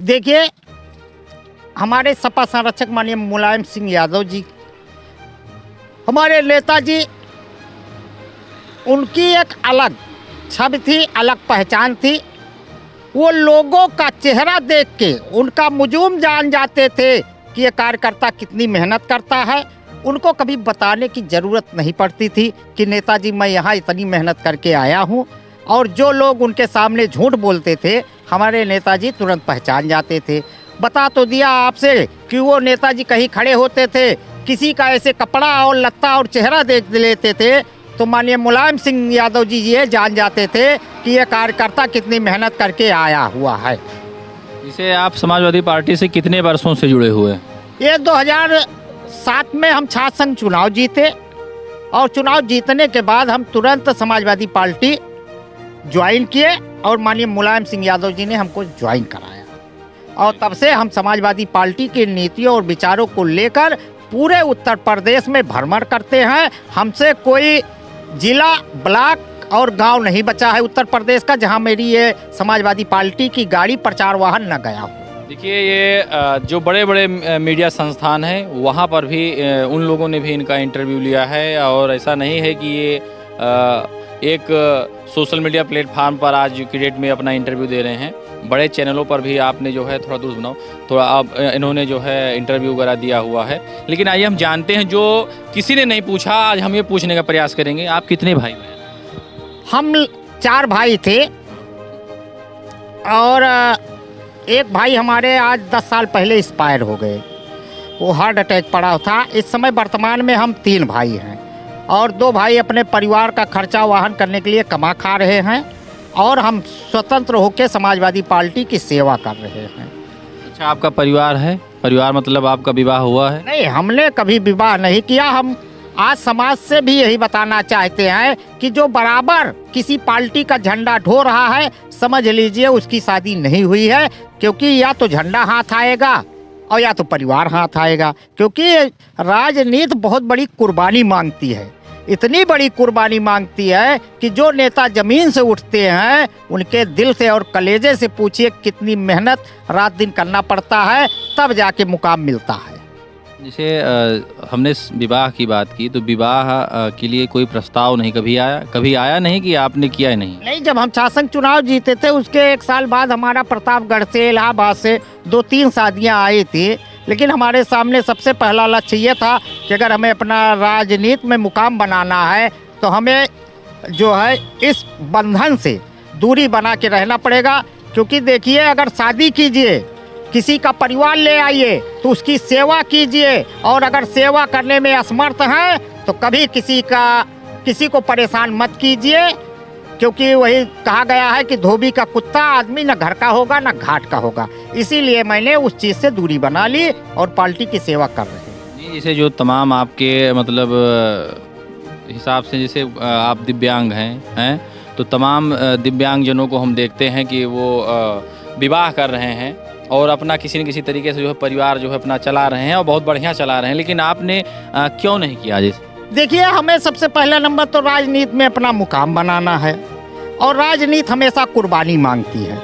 देखिए, हमारे सपा संरक्षक माननीय मुलायम सिंह यादव जी, हमारे नेताजी, उनकी एक अलग छवि थी, अलग पहचान थी। वो लोगों का चेहरा देख के उनका मुजूम जान जाते थे कि ये कार्यकर्ता कितनी मेहनत करता है। उनको कभी बताने की ज़रूरत नहीं पड़ती थी कि नेताजी मैं यहाँ इतनी मेहनत करके आया हूँ। और जो लोग उनके सामने झूठ बोलते थे, हमारे नेताजी तुरंत पहचान जाते थे। बता तो दिया आपसे कि वो नेताजी कहीं खड़े होते थे, किसी का ऐसे कपड़ा और लत्ता और चेहरा देख लेते थे तो माननीय मुलायम सिंह यादव जी ये जान जाते थे कि ये कार्यकर्ता कितनी मेहनत करके आया हुआ है। इसे आप समाजवादी पार्टी से कितने वर्षों से जुड़े हुए हैं? ये 2007 में हम छात्र संघ चुनाव जीते और चुनाव जीतने के बाद हम तुरंत समाजवादी पार्टी ज्वाइन किए और माननीय मुलायम सिंह यादव जी ने हमको ज्वाइन कराया। और तब से हम समाजवादी पार्टी की नीतियों और विचारों को लेकर पूरे उत्तर प्रदेश में भ्रमण करते हैं। हमसे कोई जिला, ब्लॉक और गांव नहीं बचा है उत्तर प्रदेश का जहां मेरी ये समाजवादी पार्टी की गाड़ी प्रचार वाहन न गया हो। देखिए, ये जो बड़े बड़े मीडिया संस्थान हैं वहाँ पर भी उन लोगों ने भी इनका इंटरव्यू लिया है। और ऐसा नहीं है कि ये एक सोशल मीडिया प्लेटफार्म पर आज की डेट में अपना इंटरव्यू दे रहे हैं। बड़े चैनलों पर भी आपने जो है थोड़ा दूर बनाओ थोड़ा आप इन्होंने जो है इंटरव्यू वगैरह दिया हुआ है। लेकिन आइए हम जानते हैं, जो किसी ने नहीं पूछा आज हम ये पूछने का प्रयास करेंगे, आप कितने भाई बहन? हम 4 भाई थे और एक भाई हमारे आज 10 साल पहले एक्सपायर हो गए। वो हार्ट अटैक पड़ा था। इस समय वर्तमान में हम 3 भाई हैं और 2 भाई अपने परिवार का खर्चा वाहन करने के लिए कमा खा रहे हैं और हम स्वतंत्र होकर समाजवादी पार्टी की सेवा कर रहे हैं। अच्छा, आपका परिवार है? परिवार मतलब आपका विवाह हुआ है? नहीं, हमने कभी विवाह नहीं किया। हम आज समाज से भी यही बताना चाहते हैं कि जो बराबर किसी पार्टी का झंडा ढो रहा है, समझ लीजिए उसकी शादी नहीं हुई है, क्योंकि या तो झंडा हाथ आएगा और या तो परिवार हाथ आएगा। क्योंकि राजनीति बहुत बड़ी कुर्बानी मांगती है, इतनी बड़ी कुर्बानी मांगती है कि जो नेता जमीन से उठते हैं उनके दिल से और कलेजे से पूछिए कितनी मेहनत रात दिन करना पड़ता है, तब जाके मुकाम मिलता है। जैसे हमने विवाह की बात की, तो विवाह के लिए कोई प्रस्ताव नहीं कभी आया? कभी आया नहीं कि आपने किया नहीं? नहीं, जब हम छात्र संघ चुनाव जीते थे उसके 1 साल बाद हमारा प्रतापगढ़ से, इलाहाबाद से 2-3 शादियां आई थी। लेकिन हमारे सामने सबसे पहला लक्ष्य ये था कि अगर हमें अपना राजनीति में मुकाम बनाना है तो हमें जो है इस बंधन से दूरी बना के रहना पड़ेगा। क्योंकि देखिए, अगर शादी कीजिए, किसी का परिवार ले आइए तो उसकी सेवा कीजिए, और अगर सेवा करने में असमर्थ हैं तो कभी किसी को परेशान मत कीजिए। क्योंकि वही कहा गया है कि धोबी का कुत्ता आदमी न घर का होगा न घाट का होगा। इसीलिए मैंने उस चीज़ से दूरी बना ली और पार्टी की सेवा कर रहे हैं। जैसे जो तमाम आपके मतलब हिसाब से, जैसे आप दिव्यांग हैं तो तमाम दिव्यांगजनों को हम देखते हैं कि वो विवाह कर रहे हैं और अपना किसी न किसी तरीके से जो है परिवार जो है अपना चला रहे हैं और बहुत बढ़िया चला रहे हैं। लेकिन आपने क्यों नहीं किया? जैसे देखिए, हमें सबसे पहला नंबर तो राजनीति में अपना मुकाम बनाना है और राजनीति हमेशा कुर्बानी मांगती है।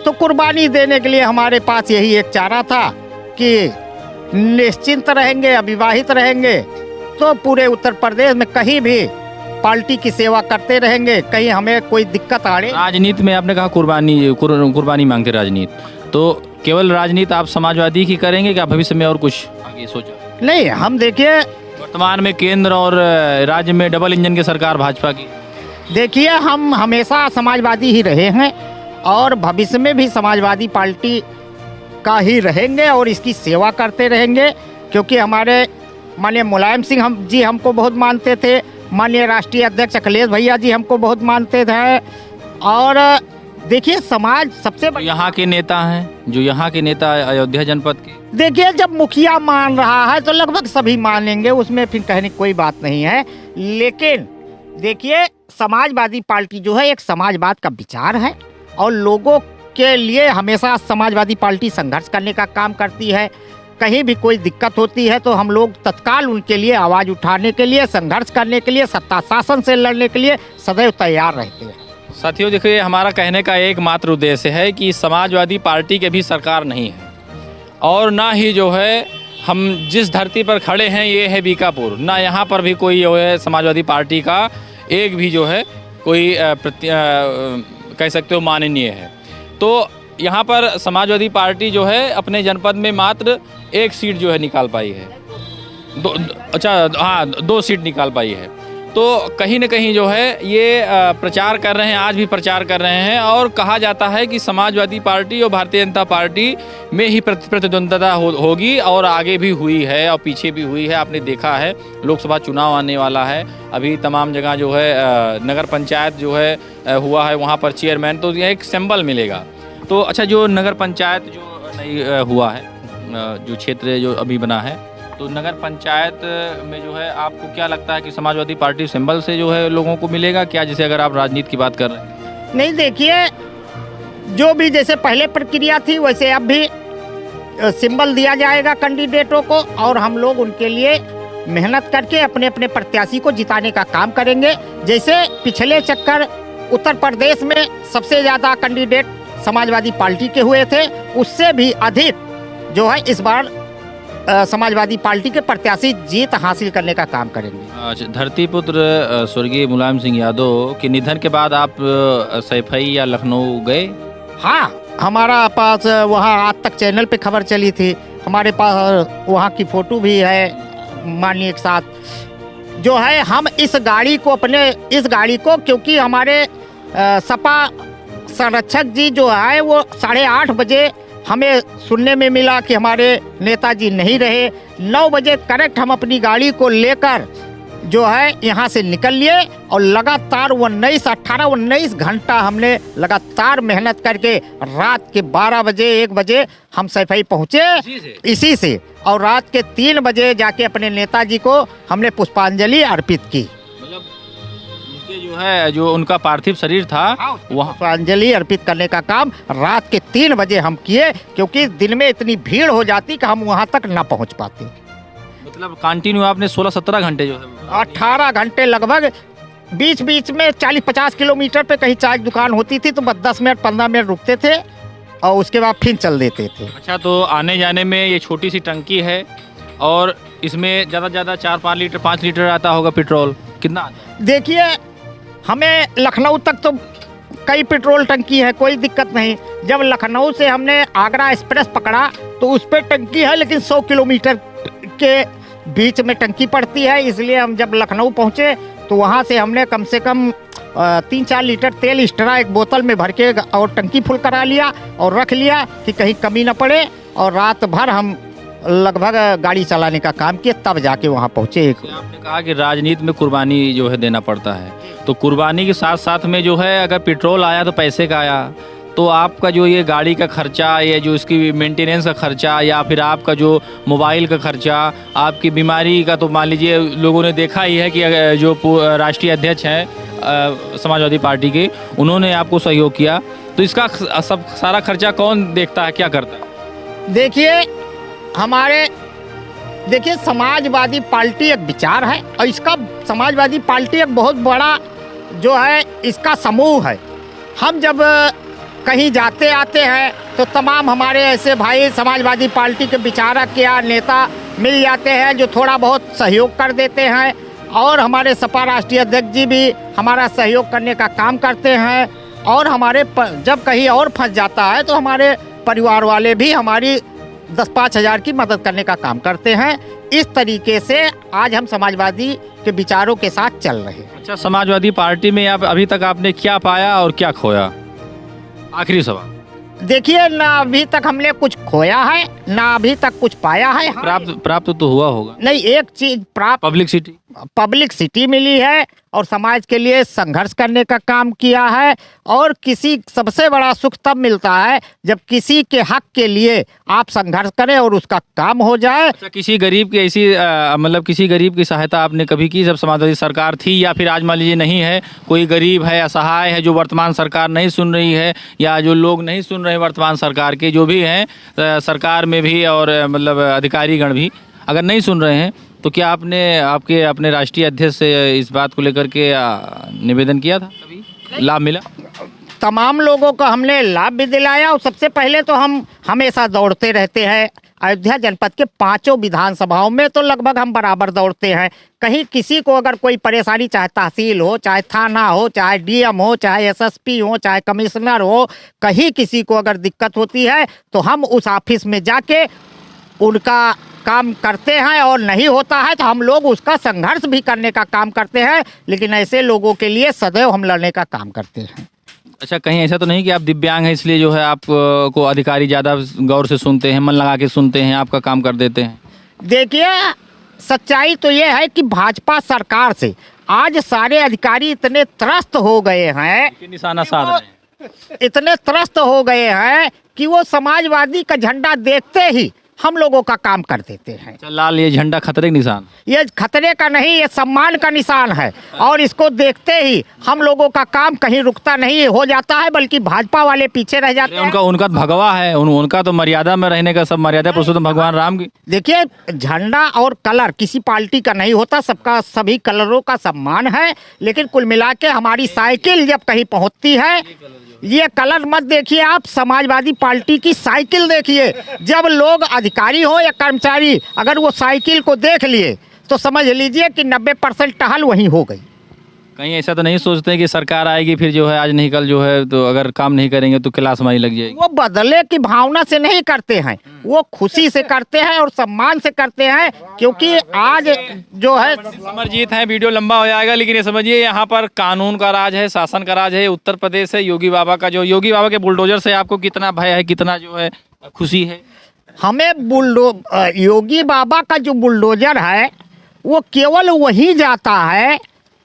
तो कुर्बानी देने के लिए हमारे पास यही एक चारा था कि निश्चिंत रहेंगे, अविवाहित रहेंगे तो पूरे उत्तर प्रदेश में कहीं भी पार्टी की सेवा करते रहेंगे, कहीं हमें कोई दिक्कत आड़े। राजनीति में आपने कहा कुर्बानी मांगते राजनीति, तो केवल राजनीति आप समाजवादी की करेंगे क्या भविष्य में और कुछ आगे सोचा? नहीं, हम देखिए वर्तमान में केंद्र और राज्य में डबल इंजन की सरकार भाजपा की। देखिए, हम हमेशा समाजवादी ही रहे हैं और भविष्य में भी समाजवादी पार्टी का ही रहेंगे और इसकी सेवा करते रहेंगे। क्योंकि हमारे माननीय मुलायम सिंह जी हमको बहुत मानते थे, माननीय राष्ट्रीय अध्यक्ष अखिलेश भैया जी हमको बहुत मानते थे। और देखिए, समाज सबसे यहाँ के नेता हैं, जो यहाँ के नेता अयोध्या जनपद के, देखिए जब मुखिया मान रहा है तो लगभग सभी मानेंगे, उसमें फिर कहने की कोई बात नहीं है। लेकिन देखिए, समाजवादी पार्टी जो है एक समाजवाद का विचार है और लोगों के लिए हमेशा समाजवादी पार्टी संघर्ष करने का काम करती है। कहीं भी कोई दिक्कत होती है तो हम लोग तत्काल उनके लिए आवाज़ उठाने के लिए, संघर्ष करने के लिए, सत्ता शासन से लड़ने के लिए सदैव तैयार रहते हैं। साथियों देखिए, हमारा कहने का एकमात्र उद्देश्य है कि समाजवादी पार्टी के भी सरकार नहीं है और ना ही जो है हम जिस धरती पर खड़े हैं ये है बीकापुर, ना यहाँ पर भी कोई जो है समाजवादी पार्टी का एक भी जो है कोई कह सकते हो माननीय है। तो यहाँ पर समाजवादी पार्टी जो है अपने जनपद में मात्र एक सीट जो है निकाल पाई है, दो सीट निकाल पाई है। तो कहीं न कहीं जो है ये प्रचार कर रहे हैं, आज भी प्रचार कर रहे हैं और कहा जाता है कि समाजवादी पार्टी और भारतीय जनता पार्टी में ही प्रतिद्वंद्विता होगी और आगे भी हुई है और पीछे भी हुई है। आपने देखा है लोकसभा चुनाव आने वाला है, अभी तमाम जगह जो है नगर पंचायत जो है हुआ है, वहाँ पर चेयरमैन, तो यह एक सिंबल मिलेगा। तो अच्छा, जो नगर पंचायत जो नहीं हुआ है, जो क्षेत्र जो अभी बना है, तो नगर पंचायत में जो है आपको क्या लगता है कि समाजवादी पार्टी सिंबल से जो है लोगों को मिलेगा क्या, जैसे अगर आप राजनीति की बात कर रहे हैं? नहीं, देखिए, जो भी जैसे पहले प्रक्रिया थी वैसे अब भी सिंबल दिया जाएगा कैंडिडेटों को और हम लोग उनके लिए मेहनत करके अपने अपने प्रत्याशी को जिताने का काम करेंगे। जैसे पिछले चक्कर उत्तर प्रदेश में सबसे ज़्यादा कैंडिडेट समाजवादी पार्टी के हुए थे, उससे भी अधिक जो है इस बार समाजवादी पार्टी के प्रत्याशी जीत हासिल करने का काम करेंगे। अच्छा, धरती पुत्र स्वर्गीय मुलायम सिंह यादव के निधन के बाद आप सैफई या लखनऊ गए? हाँ, हमारा पास वहाँ आज तक चैनल पे खबर चली थी, हमारे पास वहाँ की फोटो भी है माननीय के साथ। जो है हम इस गाड़ी को क्योंकि हमारे सपा संरक्षक जी जो है वो 8:30 बजे हमें सुनने में मिला कि हमारे नेताजी नहीं रहे। 9 बजे करेक्ट हम अपनी गाड़ी को लेकर जो है यहाँ से निकल लिए और लगातार 18-19 घंटा हमने लगातार मेहनत करके रात के 12 बजे 1 बजे हम सैफई पहुँचे इसी से, और रात के 3 बजे जाके अपने नेताजी को हमने पुष्पांजलि अर्पित की। जो उनका पार्थिव शरीर था वहाँ पुष्पांजलि अर्पित करने का काम रात के 3 बजे हम किए, क्योंकि दिन में इतनी भीड़ हो जाती कि हम वहाँ तक ना पहुँच पाते। मतलब कंटिन्यू आपने 16-17 घंटे जो है 18 घंटे लगभग, बीच बीच में 40-50 किलोमीटर पे कहीं चाय की दुकान होती थी तो बस 10 मिनट 15 मिनट रुकते थे और उसके बाद फिर चल देते थे। अच्छा, तो आने जाने में ये छोटी सी टंकी है और इसमें ज़्यादा से ज़्यादा 4-5 लीटर 5 लीटर आता होगा पेट्रोल, कितना आता है? देखिए, हमें लखनऊ तक तो कई पेट्रोल टंकी है, कोई दिक्कत नहीं। जब लखनऊ से हमने आगरा एक्सप्रेस पकड़ा तो उस पर टंकी है, लेकिन 100 किलोमीटर के बीच में टंकी पड़ती है, इसलिए हम जब लखनऊ पहुँचे तो वहाँ से हमने कम से कम 3-4 लीटर तेल एक्स्ट्रा एक बोतल में भर के और टंकी फुल करा लिया और रख लिया कि कहीं कमी न पड़े, और रात भर हम लगभग गाड़ी चलाने का काम किया, तब जाके वहाँ पहुँचे। आपने कहा कि राजनीति में कुर्बानी जो है देना पड़ता है, तो कुर्बानी के साथ साथ में जो है अगर पेट्रोल आया तो पैसे का आया, तो आपका जो ये गाड़ी का खर्चा, ये जो इसकी मेंटेनेंस का खर्चा, या फिर आपका जो मोबाइल का खर्चा, आपकी बीमारी का, तो मान लीजिए लोगों ने देखा ही है कि जो राष्ट्रीय अध्यक्ष हैं समाजवादी पार्टी के, उन्होंने आपको सहयोग किया, तो इसका सब सारा खर्चा कौन देखता है, क्या करता है? देखिए, समाजवादी पार्टी एक विचार है और इसका समाजवादी पार्टी एक बहुत बड़ा जो है इसका समूह है। हम जब कहीं जाते आते हैं तो तमाम हमारे ऐसे भाई समाजवादी पार्टी के विचारक या नेता मिल जाते हैं जो थोड़ा बहुत सहयोग कर देते हैं, और हमारे सपा राष्ट्रीय अध्यक्ष जी भी हमारा सहयोग करने का काम करते हैं, और हमारे जब कहीं और फंस जाता है तो हमारे परिवार वाले भी हमारी 10-5 हज़ार की मदद करने का काम करते हैं। इस तरीके से आज हम समाजवादी के विचारों के साथ चल रहे हैं। अच्छा, समाजवादी पार्टी में आप अभी तक आपने क्या पाया और क्या खोया? आखिरी सवाल। देखिए, ना अभी तक हमने कुछ खोया है, ना अभी तक कुछ पाया है। प्राप्त तो हुआ होगा? नहीं, एक चीज प्राप्त, पब्लिसिटी मिली है और समाज के लिए संघर्ष करने का काम किया है, और किसी सबसे बड़ा सुख तब मिलता है जब किसी के हक के लिए आप संघर्ष करें और उसका काम हो जाए। अच्छा, किसी गरीब की ऐसी मतलब किसी गरीब की सहायता आपने कभी की जब समाजवादी सरकार थी, या फिर आज मान लीजिए नहीं है, कोई गरीब है, असहाय है, जो वर्तमान सरकार नहीं सुन रही है, या जो लोग नहीं सुन रहे वर्तमान सरकार के जो भी हैं सरकार में भी और मतलब अधिकारीगण भी अगर नहीं सुन रहे हैं, तो क्या आपने अपने राष्ट्रीय अध्यक्ष से इस बात को लेकर के निवेदन किया था कभी? लाभ मिला? तमाम लोगों को हमने लाभ भी दिलाया और सबसे पहले तो हम हमेशा दौड़ते रहते हैं। अयोध्या जनपद के 5 विधानसभाओं में तो लगभग हम बराबर दौड़ते हैं। कहीं किसी को अगर कोई परेशानी, चाहे तहसील हो, चाहे थाना हो, चाहे डीएम हो, चाहे एसएसपी हो, चाहे कमिश्नर हो, कहीं किसी को अगर दिक्कत होती है तो हम उस ऑफिस में जाके उनका काम करते हैं, और नहीं होता है तो हम लोग उसका संघर्ष भी करने का काम करते हैं। लेकिन ऐसे लोगों के लिए सदैव हम लड़ने का काम करते हैं। अच्छा, कहीं ऐसा तो नहीं कि आप दिव्यांग हैं इसलिए जो है आप को अधिकारी ज़्यादा गौर से सुनते हैं, मन लगा के सुनते हैं, आपका काम कर देते हैं? देखिए, सच्चाई तो ये है कि भाजपा सरकार से आज सारे अधिकारी इतने त्रस्त हो गए हैं, कि निशाना साध रहे हैं। इतने त्रस्त हो गए हैं कि वो समाजवादी का झंडा देखते ही हम लोगों का काम कर देते हैं। अच्छा, लाल ये झंडा खतरे का निशान? ये खतरे का नहीं, ये सम्मान का निशान है, और इसको देखते ही हम लोगों का काम कहीं रुकता नहीं हो जाता है, बल्कि भाजपा वाले पीछे रह जाते हैं। उनका तो भगवा है, उनका तो मर्यादा में रहने का, सब मर्यादा पुरुषोत्तम भगवान राम की। देखिए, झंडा और कलर किसी पार्टी का नहीं होता, सबका सभी कलरों का सम्मान है। लेकिन कुल मिला के हमारी साइकिल जब कहीं पहुंचती है, ये कलर मत देखिए आप, समाजवादी पार्टी की साइकिल देखिए। जब लोग अधिकारी हो या कर्मचारी अगर वो साइकिल को देख लिए तो समझ लीजिए कि 90% टहल वहीं हो गई। कहीं ऐसा तो नहीं सोचते कि सरकार आएगी फिर जो है आज नहीं कल जो है तो अगर काम नहीं करेंगे तो क्लास हमारी लग जाएगी? वो बदले की भावना से नहीं करते हैं, वो खुशी से करते हैं और सम्मान से करते हैं, क्योंकि आज जो है समरजीत है। वीडियो लंबा हो जाएगा, लेकिन ये समझिए यहाँ पर कानून का राज है, शासन का राज है। उत्तर प्रदेश है, योगी बाबा का, जो योगी बाबा के बुलडोजर से आपको कितना भय है, कितना जो है खुशी है? हमें योगी बाबा का जो बुलडोजर है वो केवल वहीं जाता है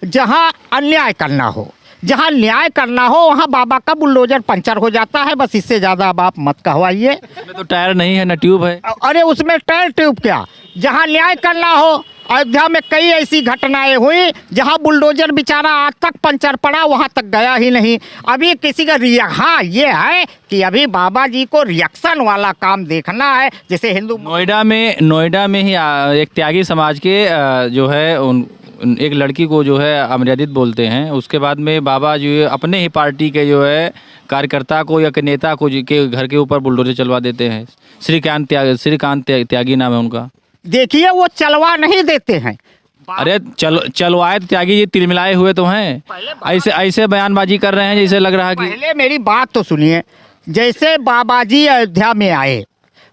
जहां अन्याय करना हो। जहां न्याय करना हो वहां बाबा का बुलडोजर पंचर हो जाता है। बस इससे ज्यादा अब आप मत कहवाइए। इसमें तो टायर नहीं है, न ट्यूब है। अरे उसमें टायर ट्यूब क्या, जहां न्याय करना हो। अयोध्या में कई ऐसी घटनाएं हुई जहां बुलडोजर बेचारा आज तक पंचर पड़ा, वहां तक गया ही नहीं। अभी किसी का हाँ ये है कि अभी बाबा जी को रिएक्शन वाला काम देखना है। जैसे हिंदू नोएडा में ही एक त्यागी समाज के जो है एक लड़की को जो है अमर्यादित बोलते हैं। उसके बाद में बाबा जो है अपने ही पार्टी के जो है कार्यकर्ता को या नेता को के घर के ऊपर बुलडोजर चलवा देते हैं। श्रीकांत त्यागी नाम है उनका। देखिए, वो चलवा नहीं देते हैं। अरे चलवाए तो त्यागी जी तिलमिलाए हुए तो हैं। ऐसे बयानबाजी कर रहे हैं जैसे लग रहा है कि। पहले मेरी बात तो सुनिए। जैसे बाबा जी अयोध्या में आए,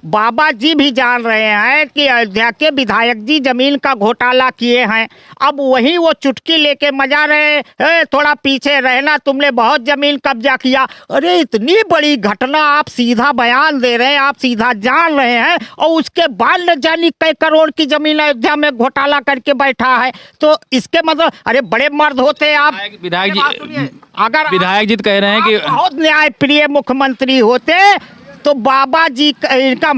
बाबा जी भी जान रहे हैं कि अयोध्या के विधायक जी जमीन का घोटाला किए हैं। अब वही वो चुटकी लेके मजा रहे, थोड़ा पीछे रहना, तुमने बहुत जमीन कब्जा किया। अरे इतनी बड़ी घटना, आप सीधा बयान दे रहे हैं, आप सीधा जान रहे हैं, और उसके बाद न जानी कई करोड़ की जमीन अयोध्या में घोटाला करके बैठा है। तो इसके मतलब, अरे बड़े मर्द होते आप। विधायक जी, अगर विधायक जी कह रहे हैं कि बहुत न्याय प्रिय मुख्यमंत्री होते तो बाबा जी का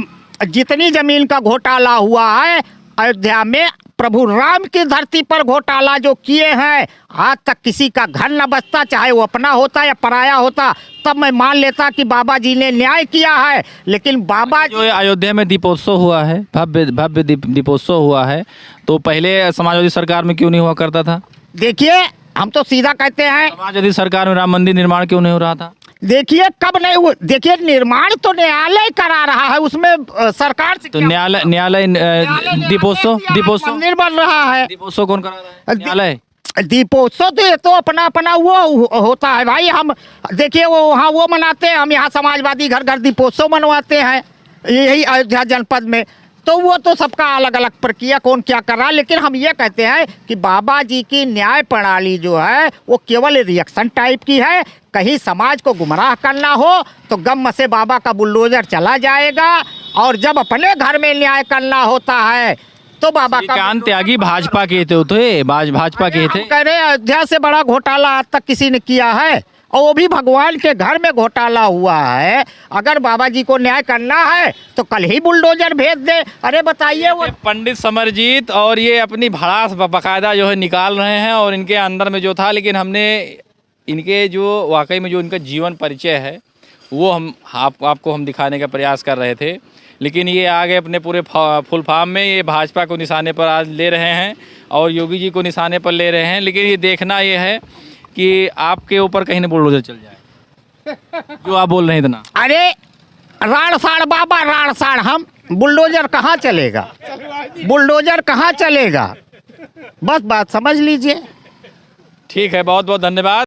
जितनी जमीन का घोटाला हुआ है अयोध्या में, प्रभु राम की धरती पर घोटाला जो किए हैं, आज तक किसी का घर न बचता, चाहे वो अपना होता या पराया होता, तब मैं मान लेता कि बाबा जी ने न्याय किया है। लेकिन बाबा जो अयोध्या में दीपोत्सव हुआ है, भव्य दीपोत्सव हुआ है, तो पहले समाजवादी सरकार में क्यों नहीं हुआ करता था? देखिए, हम तो सीधा कहते हैं, समाजवादी सरकार में राम मंदिर निर्माण क्यों नहीं हो रहा था? देखिए कब नहीं हुआ। देखिए, निर्माण तो न्यायालय करा रहा है, उसमें सरकार से तो न्यायालय दीपोत्सव मंदिर बन रहा है। दीपोत्सव कौन करा रहा है? न्यायालय। दीपोत्सव तो ये तो अपना अपना वो होता है भाई। हम देखिए वो वहाँ वो मनाते हैं, हम यहाँ समाजवादी घर घर दीपोत्सव मनवाते हैं यही अयोध्या जनपद में। तो वो तो सबका अलग अलग प्रक्रिया, कौन क्या कर रहा है। लेकिन हम ये कहते हैं कि बाबा जी की न्याय प्रणाली जो है वो केवल रिएक्शन टाइप की है। कहीं समाज को गुमराह करना हो तो गम से बाबा का बुलडोजर चला जाएगा, और जब अपने घर में न्याय करना होता है तो बाबा का श्रीकांत त्यागी भाजपा के थे, भाजपा के थे। कह रहे अयोध्या से बड़ा घोटाला आज तक किसी ने किया है, और वो भी भगवान के घर में घोटाला हुआ है। अगर बाबा जी को न्याय करना है तो कल ही बुलडोजर भेज दे। अरे बताइए, वो पंडित समरजीत और ये अपनी भड़ास बकायदा जो है निकाल रहे हैं, और इनके अंदर में जो था, लेकिन हमने इनके जो वाकई में जो इनका जीवन परिचय है वो आपको हम दिखाने का प्रयास कर रहे थे। लेकिन ये आगे अपने पूरे फुल फॉर्म में ये भाजपा को निशाने पर आज ले रहे हैं और योगी जी को निशाने पर ले रहे हैं। लेकिन ये देखना ये है कि आपके ऊपर कहीं ना बुलडोजर चल जाए, जो आप बोल रहे हैं इतना? अरे राड़ साड़ बाबा, राड़ साड़, हम बुलडोजर कहाँ चलेगा, बुलडोजर कहाँ चलेगा, बस बात समझ लीजिए। ठीक है, बहुत बहुत धन्यवाद।